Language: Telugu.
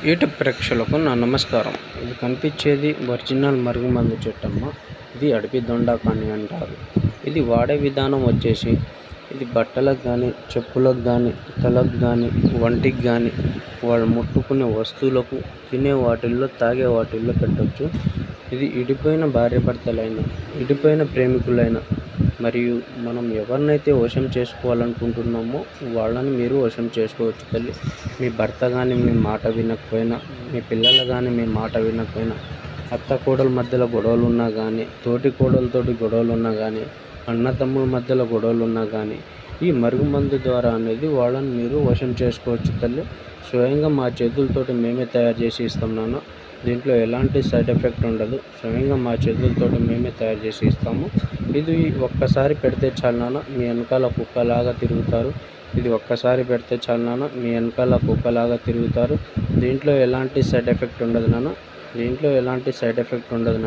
యూట్యూబ్ ప్రేక్షకులకు నా నమస్కారం. ఇది కనిపించేది ఒరిజినల్ మరుగుమందు చెట్టమ్మ. ఇది అడవి దొండకాని అంటారు. ఇది వాడే విధానం వచ్చేసి ఇది బట్టలకు కానీ, చెప్పులకు కానీ, తలకు కానీ, వంటికి కానీ, వాళ్ళు ముట్టుకునే వస్తువులకు, తినే వాటిల్లో, తాగే వాటిల్లో పెట్టవచ్చు. ఇది ఇడిపోయిన భార్యాభర్తలైన, ఇడిపోయిన ప్రేమికులైన, మరియు మనం ఎవరినైతే వశం చేసుకోవాలనుకుంటున్నామో వాళ్ళని మీరు వశం చేసుకోవచ్చు తల్లి. మీ భర్త కానీ మీ మాట వినకపోయినా, మీ పిల్లలు కానీ మీ మాట వినకపోయినా, అత్త కోడల మధ్యలో గొడవలు ఉన్నా కానీ, తోటి కోడలతోటి గొడవలు ఉన్నా కానీ, అన్న తమ్ముల మధ్యలో గొడవలు ఉన్నా కానీ, ఈ మరుగుమందు ద్వారా అనేది వాళ్ళని మీరు వశం చేసుకోవచ్చు తల్లి. స్వయంగా మా చేతులతోటి మేమే తయారు చేసి ఇస్తాం నాన్న. దీంట్లో ఎలాంటి సైడ్ ఎఫెక్ట్ ఉండదు. స్వయంగా మా చేతులతోటి మేమే తయారు చేసి ఇస్తాము. ఇది ఒక్కసారి పెడితే చాలు నాన్న, మీ వెనకాల కుక్కలాగా తిరుగుతారు. ఇది ఒక్కసారి పెడితే చాలు నాన్న, మీ వెనకాల కుక్కలాగా తిరుగుతారు. దీంట్లో ఎలాంటి సైడ్ ఎఫెక్ట్ ఉండదు నాన్న. దీంట్లో ఎలాంటి సైడ్ ఎఫెక్ట్ ఉండదు నాన్న.